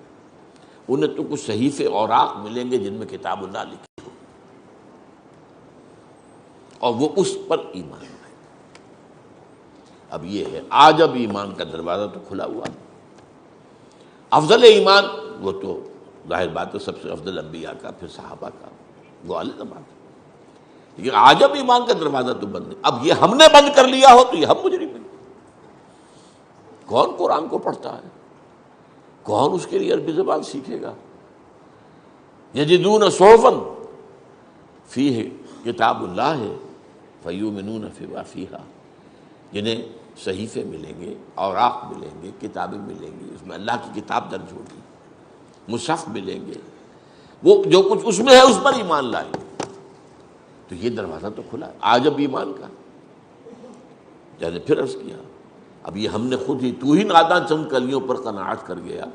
انہیں تو کچھ صحیفے اوراق ملیں گے جن میں کتاب اللہ لکھی ہو، اور وہ اس پر ایمان لائیں۔ اب یہ ہے عجب ایمان کا دروازہ تو کھلا ہوا، افضل ایمان وہ تو ظاہر بات ہے سب سے افضل انبیاء کا، پھر صحابہ کا، وہ علیہ بات ہے، لیکن عجب ایمان کا دروازہ تو بند ہے۔ اب یہ ہم نے بند کر لیا ہو تو یہ ہم مجرم ہیں۔ کون قرآن کو پڑھتا ہے، کون اس کے لیے عربی زبان سیکھے گا؟ یجدون صحفا فیہ کتاب اللہ فیؤمنون بما فیہا، جنہیں صحیفے ملیں گے، اوراق ملیں گے، کتابیں ملیں گی، اس میں اللہ کی کتاب درج ہوگی، مصحف ملیں گے، وہ جو کچھ اس میں ہے اس پر ایمان لائیں، تو یہ دروازہ تو کھلا ہے عجب ایمان کا۔ جیسے پھر عرض کیا اب یہ ہم نے خود ہی، تو ہی ناداں چند کلیوں پر قناعت کر گیا،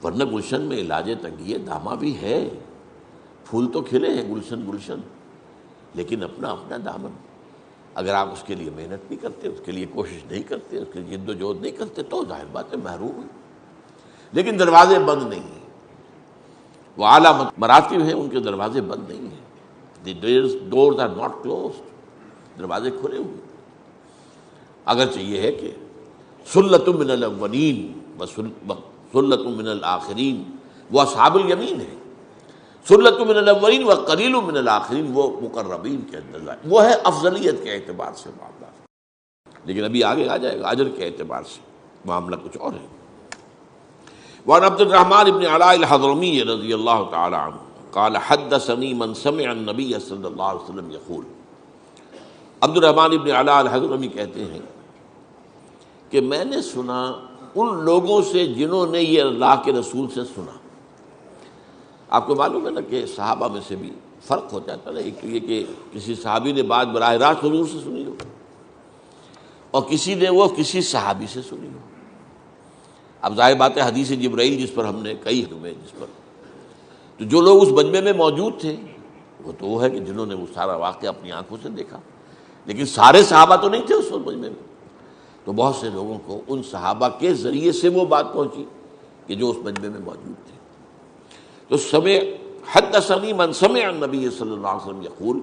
ورنہ گلشن میں علاج تنگی دامہ بھی ہے، پھول تو کھلے ہیں گلشن گلشن، لیکن اپنا اپنا دامن، اگر آپ اس کے لیے محنت نہیں کرتے، اس کے لیے کوشش نہیں کرتے، اس کے لیے جد و جہد نہیں کرتے تو ظاہر بات ہے محروم ہے، لیکن دروازے بند نہیں ہیں، وہ اعلیٰ مراتب ہیں ان کے دروازے بند نہیں ہیں، دی doors are not closed، دروازے کھلے ہوئے، اگرچہ یہ ہے کہ سلۃ من الاولین وسلۃ من الآخرین، وہ اصحاب الیمین ہے، سلۃ من الاولین وقلیل من الآخرین وہ مقربین کے اندر، وہ ہے افضلیت کے اعتبار سے معاملہ، لیکن ابھی آگے آ جائے گا اجر کے اعتبار سے معاملہ کچھ اور ہے۔ وعن عبد الرحمن بن علاء الحضرمی رضی اللہ تعالی عنہ قال حدثني من سمع النبي صلی اللہ علیہ وسلم یقول، عبد الرحمن بن علاء الحضرمی کہتے ہیں کہ میں نے سنا ان لوگوں سے جنہوں نے یہ اللہ کے رسول سے سنا۔ آپ کو معلوم ہے نا کہ صحابہ میں سے بھی فرق ہو جاتا ہے، ایک تو یہ کہ کسی صحابی نے بات براہ راست حضور سے سنی ہو، اور کسی نے وہ کسی صحابی سے سنی ہو۔ اب ظاہر بات ہے حدیث جبرائیل جس پر ہم نے کئی ہمیں جس پر، تو جو لوگ اس مجمع میں موجود تھے وہ تو وہ ہے کہ جنہوں نے وہ سارا واقعہ اپنی آنکھوں سے دیکھا، لیکن سارے صحابہ تو نہیں تھے اس مجمع میں، تو بہت سے لوگوں کو ان صحابہ کے ذریعے سے وہ بات پہنچی کہ جو اس مجمع میں موجود تھے۔ تو سمع حدثنی من سمع النبی صلی اللہ علیہ وسلم یقول،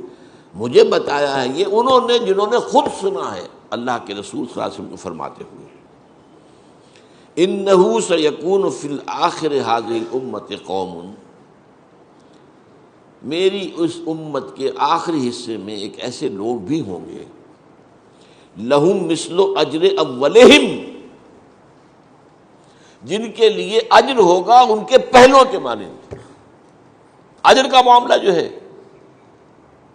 مجھے بتایا ہے یہ انہوں نے جنہوں نے خود سنا ہے اللہ کے رسول صلی اللہ علیہ وسلم کو فرماتے ہوئے، انہ سیکون فی الآخر ھذہ الامۃ قوم، میری اس امت کے آخری حصے میں ایک ایسے لوگ بھی ہوں گے لہم مثل اجر اولہم، جن کے لیے اجر ہوگا ان کے پہلوں کے مانند۔ اجر کا معاملہ جو ہے،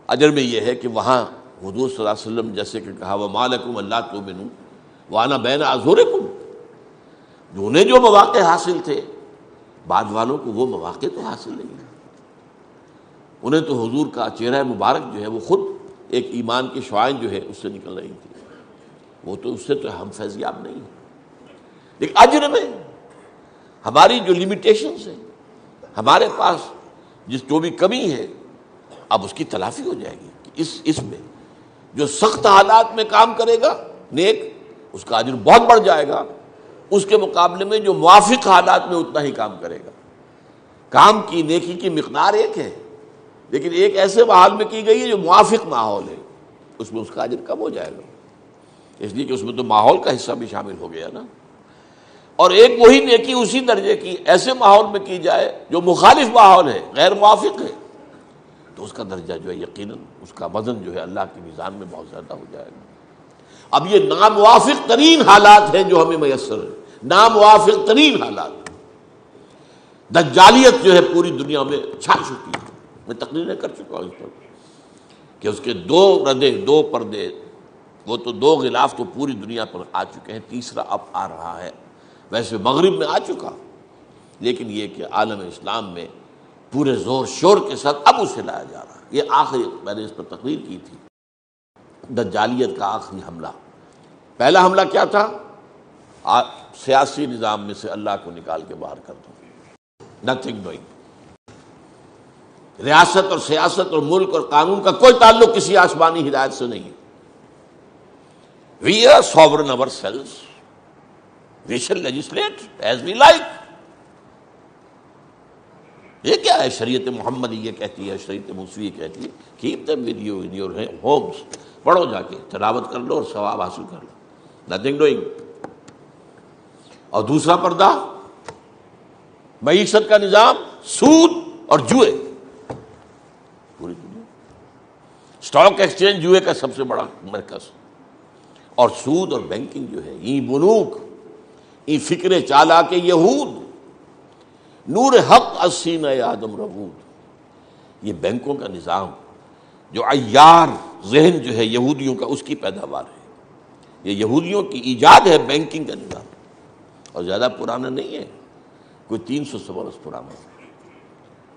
اجر میں یہ ہے کہ وہاں حضور صلی اللہ علیہ وسلم جیسے کہ کہا وَمَا لَكُمْ أَلَّا تُؤْمِنُوا وَأَنَا بَيْنَ أَظْهُرِكُمْ، انہیں جو مواقع حاصل تھے بعد والوں کو وہ مواقع تو حاصل نہیں ہیں۔ انہیں تو حضور کا چہرہ مبارک جو ہے وہ خود ایک ایمان کی شعاعیں جو ہے اس سے نکل رہی تھی، وہ تو اس سے تو ہم فیضیاب نہیں ہیں۔ لیکن اجر میں ہماری جو لیمیٹیشنز ہیں، ہمارے پاس جو بھی کمی ہے اب اس کی تلافی ہو جائے گی کہ اس میں جو سخت حالات میں کام کرے گا نیک، اس کا اجر بہت بڑھ جائے گا، اس کے مقابلے میں جو موافق حالات میں اتنا ہی کام کرے گا۔ کام کی نیکی کی مقدار ایک ہے، لیکن ایک ایسے ماحول میں کی گئی ہے جو موافق ماحول ہے، اس میں اس کا اجر کم ہو جائے گا، اس لیے کہ اس میں تو ماحول کا حصہ بھی شامل ہو گیا نا۔ اور ایک وہی نیکی اسی درجے کی ایسے ماحول میں کی جائے جو مخالف ماحول ہے، غیر موافق ہے، تو اس کا درجہ جو ہے یقیناً اس کا وزن جو ہے اللہ کے میزان میں بہت زیادہ ہو جائے گا۔ اب یہ ناموافق ترین حالات ہیں جو ہمیں میسر ہیں، ناموافق ترین حالات۔ دجالیت جو ہے پوری دنیا میں چھا چکی ہے، میں تقریریں کر چکا ہوں اس پر کہ اس کے دو ردے، دو پردے، وہ تو دو غلاف تو پوری دنیا پر آ چکے ہیں، تیسرا اب آ رہا ہے۔ ویسے مغرب میں آ چکا، لیکن یہ کہ عالم اسلام میں پورے زور شور کے ساتھ اب اسے لایا جا رہا ہے۔ یہ آخری میں نے اس پر تقریر کی تھی، دجالیت کا آخری حملہ۔ پہلا حملہ کیا تھا؟ سیاسی نظام میں سے اللہ کو نکال کے باہر کر دو، نتھنگ ڈوئنگ۔ ریاست اور سیاست اور ملک اور قانون کا کوئی تعلق کسی آسمانی ہدایت سے نہیں ہے۔ We are sovereign ourselves. We shall legislate as we like. یہ کیا ہے؟ شریعت محمدی یہ کہتی ہے، شریعت موسوی کہتی ہے keep them with you in your homes. پڑھو جا کے، تلاوت کر لو اور ثواب حاصل کر لو، nothing doing۔ اور دوسرا پردہ معیشت کا نظام، سود اور جوئے، پوری دنیا اسٹاک ایکسچینج جوئے کا سب سے بڑا مرکز، اور سود اور بینکنگ جو ہے، ای بنوک، ای فکر چالاک یہود، نور حق السینہ آدم ربود۔ یہ بینکوں کا نظام جو عیار ذہن جو ہے یہودیوں کا، اس کی پیداوار ہے۔ یہ یہودیوں کی ایجاد ہے بینکنگ کا نظام، اور زیادہ پرانا نہیں ہے، کوئی 300 برس پرانا ہے۔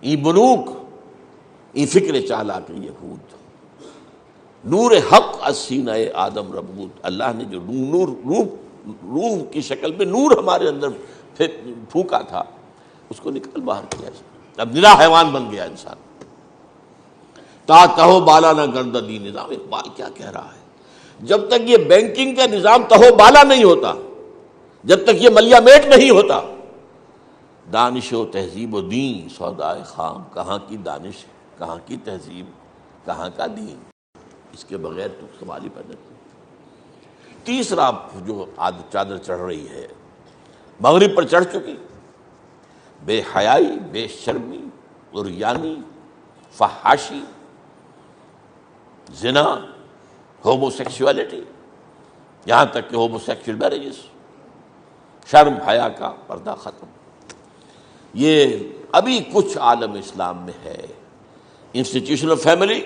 ای بنوک، ای فکر چالاک یہود، نور حق السینہ آدم ربود۔ اللہ نے جو روح کی شکل میں نور ہمارے اندر پھونکا تھا، اس کو نکال باہر کیا، اب نرا حیوان بن گیا انسان۔ تا تہو بالا نہ گردہ دی نظام۔ اقبال کیا کہہ رہا ہے؟ جب تک یہ بینکنگ کا نظام تہو بالا نہیں ہوتا، جب تک یہ ملیا میٹ نہیں ہوتا، دانش و تہذیب و دین سودائے خام، کہاں کی دانش، کہاں کی تہذیب، کہاں کا دین، اس کے بغیر تو سوال ہی پیدا نہیں۔ تیسرا جو چادر چڑھ رہی ہے، مغرب پر چڑھ چکی، بے حیائی، بے شرمی، عریانی، فحاشی، زنا، ہومو سیکسولیٹی، یہاں تک کہ ہومو سیکسول میرجز، شرم حیا کا پردہ ختم۔ یہ ابھی کچھ عالم اسلام میں ہے۔ Institution of family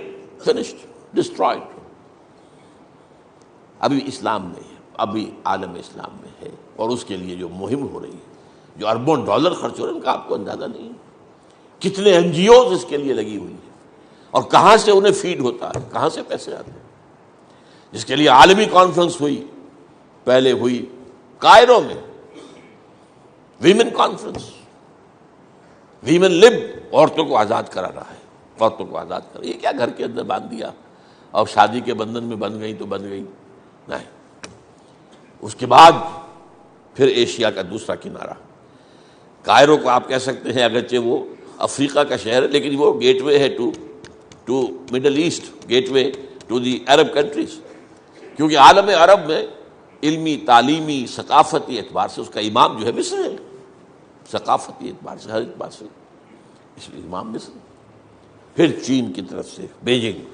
finished, destroyed, ابھی اسلام میں ہے، ابھی عالم اسلام میں ہے، اور اس کے لیے جو مہم ہو رہی ہے، جو اربوں ڈالر خرچ ہو رہے ہیں، ان کا آپ کو اندازہ نہیں ہے۔ کتنے این جی اوز اس کے لیے لگی ہوئی ہیں، اور کہاں سے انہیں فیڈ ہوتا ہے، کہاں سے پیسے آتے ہیں۔ جس کے لیے عالمی کانفرنس ہوئی، پہلے ہوئی کائرو میں، ویمن کانفرنس، ویمن لب، عورتوں کو آزاد کرا رہا ہے، عورتوں کو آزاد کرا۔ یہ کیا گھر کے اندر باندھ دیا اور شادی کے بندھن میں بندھ گئی تو بندھ گئی؟ نہیں۔ اس کے بعد پھر ایشیا کا دوسرا کنارہ، کائرو کو آپ کہہ سکتے ہیں، اگرچہ وہ افریقہ کا شہر ہے، لیکن وہ گیٹ وے ہے to middle east, gateway to the Arab countries, کیونکہ عالم عرب میں علمی، تعلیمی، ثقافتی اعتبار سے اس کا امام جو ہے مصر ہے، ثقافتی اعتبار سے، ہر اعتبار سے اس لیے امام مصر، پھر چین کی طرف سے بیجنگ،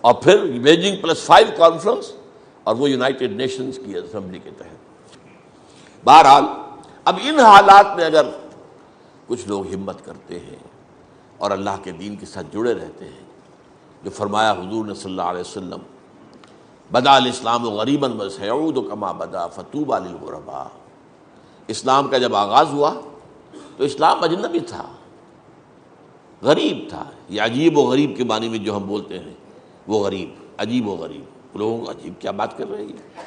اور پھر بیجنگ +5 کانفرنس، اور وہ یونائٹڈ نیشنز کی اسمبلی کے تحت۔ بہرحال اب ان حالات میں اگر کچھ لوگ ہمت کرتے ہیں اور اللہ کے دین کے ساتھ جڑے رہتے ہیں، جو فرمایا حضور نے صلی اللہ علیہ وسلم، بدا الاسلام غریبا وسیعود کما بدا فطوبی للغرباء، اسلام کا جب آغاز ہوا تو اسلام اجنبی تھا، غریب تھا، یہ عجیب و غریب کے معنی میں جو ہم بولتے ہیں وہ غریب، عجیب و غریب، لوگوں کو عجیب کیا بات کر رہی ہے،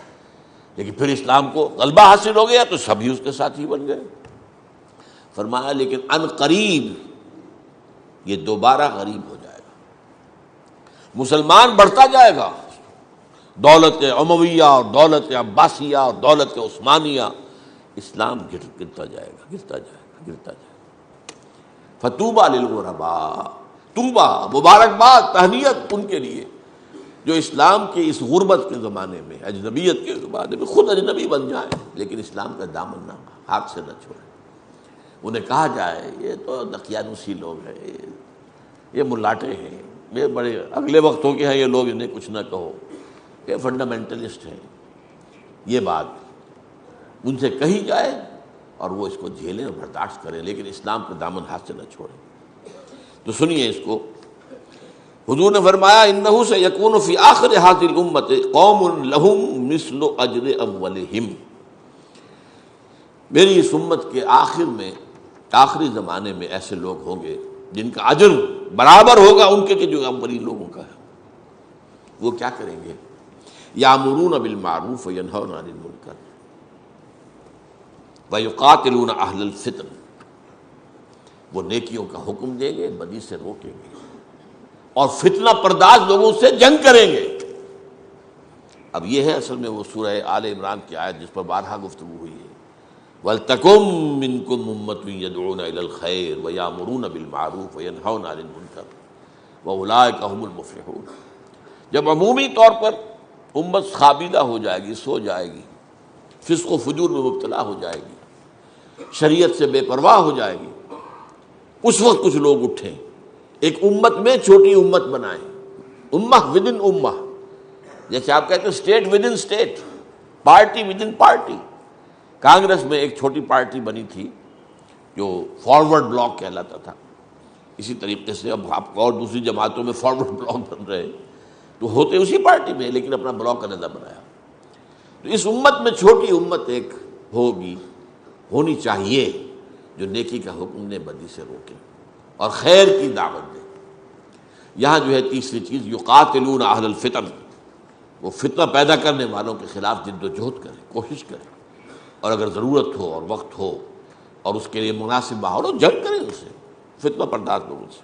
لیکن پھر اسلام کو غلبہ حاصل ہو گیا تو سبھی اس کے ساتھ ہی بن گئے۔ فرمایا لیکن ان قریب یہ دوبارہ غریب ہو جائے گا، مسلمان بڑھتا جائے گا، دولت امویہ اور دولت عباسیہ اور دولت عثمانیہ، اسلام گرتا جائے گا، گرتا جائے گا، گرتا جائے گا۔ فطوبی للغرباء، توبہ، مبارکباد، تہنیت ان کے لیے جو اسلام کے اس غربت کے زمانے میں، اجنبیت کے زمانے میں خود اجنبی بن جائیں لیکن اسلام کا دامن نہ ہاتھ سے نہ چھوڑیں۔ انہیں کہا جائے یہ تو دقیانوسی لوگ ہیں، یہ ملاٹے ہیں، یہ بڑے اگلے وقتوں کے ہیں یہ لوگ، انہیں کچھ نہ کہو، یہ فنڈامنٹلسٹ ہیں، یہ بات ان سے کہی جائے اور وہ اس کو جھیلیں اور برداشت کریں لیکن اسلام کا دامن ہاتھ سے نہ چھوڑیں۔ تو سنیے اس کو، حضور نے فرمایا انہ سیکون فی آخر ہذہ الامۃ قوم لہم مثل اجر اولہم، میری اس امت کے آخر میں، آخری زمانے میں ایسے لوگ ہوں گے جن کا اجر برابر ہوگا ان کے کہ جو اولین لوگوں کا ہے۔ وہ کیا کریں گے؟ یامرون بالمعروف وینہون عن المنکر ویقاتلون اہل الفتن، وہ نیکیوں کا حکم دیں گے، بدی سے روکیں گے، اور فتنہ پرداز لوگوں سے جنگ کریں گے۔ اب یہ ہے اصل میں وہ سورہ آل عمران کی آیت جس پر بارہا گفتگو ہوئی ہے، وَلْتَكُن مِّنكُمْ أُمَّةٌ يَدْعُونَ إِلَى الْخَيْرِ وَيَأْمُرُونَ بِالْمَعْرُوفِ وَيَنْهَوْنَ عَنِ الْمُنكَرِ وَأُولَٰئِكَ هُمُ الْمُفْلِحُونَ۔ جب عمومی طور پر امت خابیدہ ہو جائے گی، سو جائے گی، فسق و فجور میں مبتلا ہو جائے گی، شریعت سے بے پرواہ ہو جائے گی، اس وقت کچھ لوگ اٹھیں، ایک امت میں چھوٹی امت بنائیں، امہ ود ان امہ، جیسے آپ کہتے ہیں state with in state, party with in party. Congress میں ایک چھوٹی پارٹی بنی تھی جو فارورڈ بلاک کہلاتا تھا، اسی طریقے سے اب آپ اور دوسری جماعتوں میں فارورڈ بلاک بن رہے، تو ہوتے اسی پارٹی میں لیکن اپنا بلاک علیحدہ بنایا۔ تو اس امت میں چھوٹی امت ایک ہوگی، ہونی چاہیے، جو نیکی کا حکم دے، بدی سے روکے اور خیر کی دعوت دے۔ یہاں جو ہے تیسری چیز، یقاتلون اہل الفتن، وہ فتنہ پیدا کرنے والوں کے خلاف جد و جہد کریں، کوشش کریں، اور اگر ضرورت ہو اور وقت ہو اور اس کے لیے مناسب ماحول ہو، جنگ کریں ان سے، فتنہ پرداز لوگوں سے۔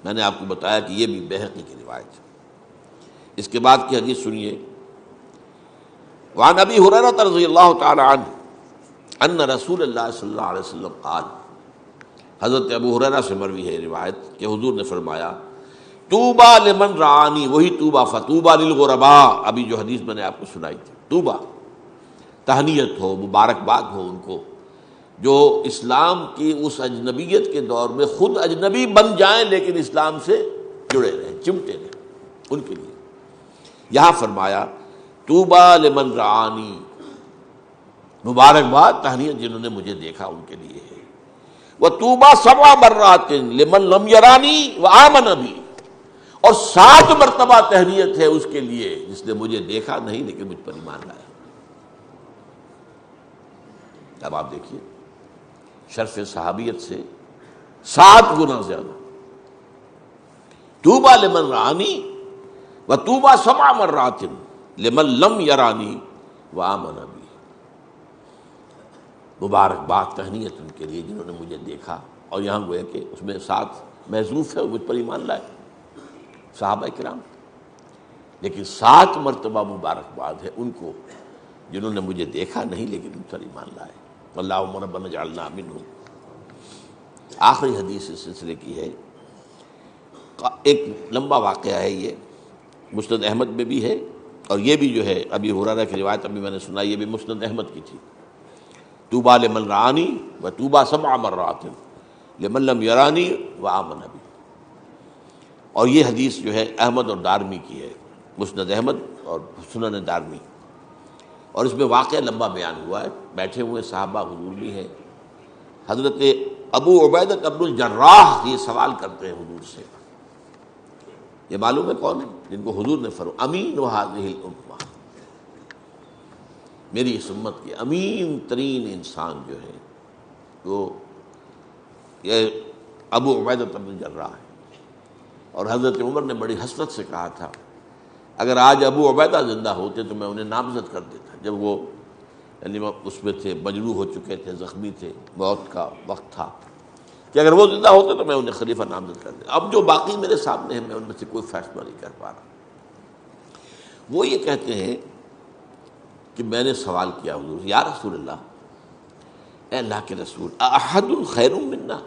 میں نے آپ کو بتایا کہ یہ بھی بیہقی کی روایت ہے۔ اس کے بعد کی حدیث سنیے، وعن ابی ہریرہ رضی اللہ تعالی عنہ ان رسول اللہ صلی اللہ علیہ وسلم قال، حضرت ابو ہریرہ سے مروی ہے روایت کہ حضور نے فرمایا، طوبیٰ لمن رعانی، وہی طوبیٰ، فطوبیٰ للغرباء، ابھی جو حدیث میں نے آپ کو سنائی تھی، طوبیٰ، تہنیت ہو، مبارکباد ہو ان کو جو اسلام کی اس اجنبیت کے دور میں خود اجنبی بن جائیں لیکن اسلام سے جڑے رہیں، چمٹے رہیں، ان کے لیے۔ یہاں فرمایا طوبیٰ لمن رعانی، مبارکباد، تہنیت جنہوں نے مجھے دیکھا ان کے لیے ہے۔ وطوبیٰ 7 مرات لمن لم یرانی وآمن بی، اور 7 مرتبہ تہنیت ہے اس کے لیے جس نے مجھے دیکھا نہیں لیکن مجھ پر ایمان لایا۔ اب آپ دیکھیے شرف صحابیت سے 7 گنا زیادہ۔ طوبیٰ لمن رعانی وطوبیٰ 7 مرات لمن لم یرانی وآمن بی، مبارکباد، تہنیت ان کے لیے جنہوں نے مجھے دیکھا، اور یہاں گویا کہ اس میں 7 محذوف ہے، مجھ پر ایمان لائے صحابہ کرام، لیکن 7 مرتبہ مبارکباد ہے ان کو جنہوں نے مجھے دیکھا نہیں لیکن ان پر ایمان لائے۔ اللہم ربنا اجعلنا منہم۔ آخری حدیث اس سلسلے کی ہے، ایک لمبا واقعہ ہے یہ، مسند احمد میں بھی ہے اور یہ بھی جو ہے ابی ہریرہ کی روایت ابھی میں نے سنائی، یہ بھی مسند احمد کی تھی، طوبیٰ لمن رآنی و طوبیٰ 7 مرات لمن لم یرانی و آمن بی۔ اور یہ حدیث جو ہے احمد اور دارمی کی ہے، مسند احمد اور سنن دارمی، اور اس میں واقعہ لمبا بیان ہوا ہے، بیٹھے ہوئے صحابہ حضور بھی ہیں، حضرت ابو عبیدہ بن الجراح یہ سوال کرتے ہیں حضور سے، یہ معلوم ہے کون ہے؟ جن کو حضور نے فرمایا امین هذه الامہ، میری اس امت کے امین ترین انسان جو ہے وہ یہ ابو عبیدہ بن الجراح ہے۔ اور حضرت عمر نے بڑی حسرت سے کہا تھا اگر آج ابو عبیدہ زندہ ہوتے تو میں انہیں نامزد کر دیتا، جب وہ یعنی اس میں تھے، مجروح ہو چکے تھے، زخمی تھے، موت کا وقت تھا، کہ اگر وہ زندہ ہوتے تو میں انہیں خلیفہ نامزد کر دیتا۔ اب جو باقی میرے سامنے ہیں میں ان میں سے کوئی فیصلہ نہیں کر پا رہا۔ وہ یہ کہتے ہیں کہ میں نے سوال کیا حضور سے، یا رسول اللہ، اے اللہ کے رسول، احد خیر منا،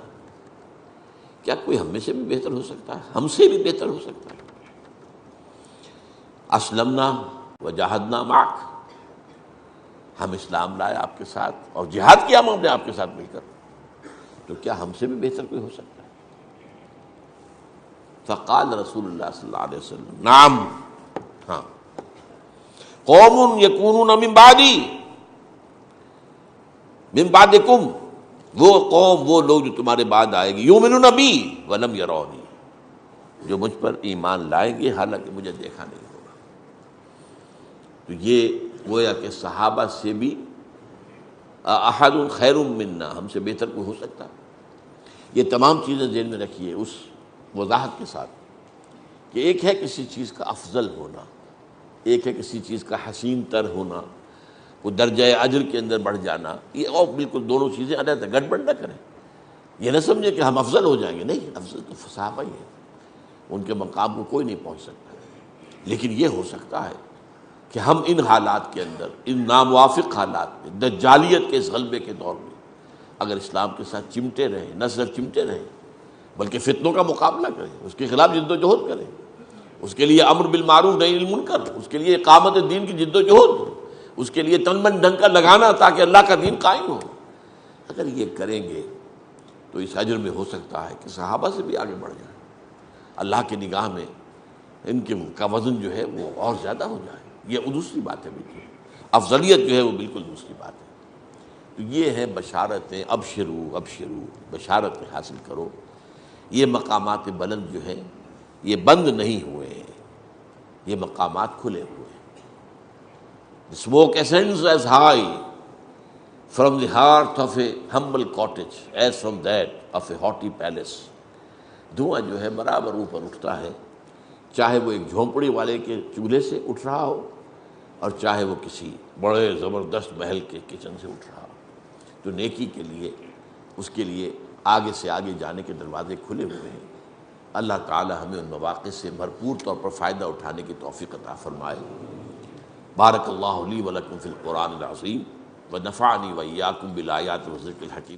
کیا کوئی ہم میں سے بھی بہتر ہو سکتا ہے، ہم سے بھی بہتر ہو سکتا ہے؟ اسلمنا وجاہدنا معک، ہم اسلام لائے آپ کے ساتھ اور جہاد کیا ہم نے آپ کے ساتھ مل کر، تو کیا ہم سے بھی بہتر کوئی ہو سکتا ہے؟ فقال رسول اللہ صلی اللہ علیہ وسلم نعم، ہاں، قوم یکونون من بعدی من بعدکم، وہ قوم، وہ لوگ جو تمہارے بعد آئے گی، یؤمنون بی ولم یرونی، جو مجھ پر ایمان لائیں گے حالانکہ مجھے دیکھا نہیں ہوگا۔ تو یہ گویا کہ صحابہ سے بھی احد خیر منا، ہم سے بہتر کوئی ہو سکتا ہے؟ یہ تمام چیزیں ذہن میں رکھیے اس وضاحت کے ساتھ کہ ایک ہے کسی چیز کا افضل ہونا، ایک ہے کسی چیز کا حسین تر ہونا، وہ درجہ اجر کے اندر بڑھ جانا، یہ اور بالکل دونوں چیزیں علیحدہ، گڑبڑ نہ کریں، یہ نہ سمجھے کہ ہم افضل ہو جائیں گے، نہیں، افضل تو صحابہ ہی ہے، ان کے مقام کو کوئی نہیں پہنچ سکتا، لیکن یہ ہو سکتا ہے کہ ہم ان حالات کے اندر، ان ناموافق حالات میں، دجالیت کے اس غلبے کے دور میں اگر اسلام کے ساتھ چمٹے رہیں، نہ صرف چمٹے رہیں بلکہ فتنوں کا مقابلہ کریں، اس کے خلاف جد و جہد کریں، اس کے لیے امر بالمعروف نہی عن المنکر، اس کے لیے اقامت دین کی جد و جہد، اس کے لیے تن من ڈھنگ کا لگانا تاکہ اللہ کا دین قائم ہو، اگر یہ کریں گے تو اس اجر میں ہو سکتا ہے کہ صحابہ سے بھی آگے بڑھ جائیں، اللہ کی نگاہ میں ان کے کا وزن جو ہے وہ اور زیادہ ہو جائے، یہ دوسری بات ہے، بالکل افضلیت جو ہے وہ بالکل دوسری بات ہے۔ تو یہ ہے بشارتیں، ابشرو ابشرو، بشارتیں حاصل کرو، یہ مقامات بلند جو ہیں یہ بند نہیں ہوئے ہیں، یہ مقامات کھلے ہوئے ہیں۔ The smoke ascends as high from the hearth of a humble cottage as from that of a haughty palace۔ دھواں جو ہے برابر اوپر اٹھتا ہے، چاہے وہ ایک جھونپڑی والے کے چولہے سے اٹھ رہا ہو اور چاہے وہ کسی بڑے زبردست محل کے کچن سے اٹھ رہا ہو، تو نیکی کے لیے، اس کے لیے آگے سے آگے جانے کے دروازے کھلے ہوئے ہیں۔ اللہ تعالی ہمیں ان مواقع سے بھرپور طور پر فائدہ اٹھانے کی توفیق عطا فرمائے۔ بارک اللہ لی ولکم فی القرآن العظیم ونفعنی وإیاکم بالآیات والذکر الحکیم۔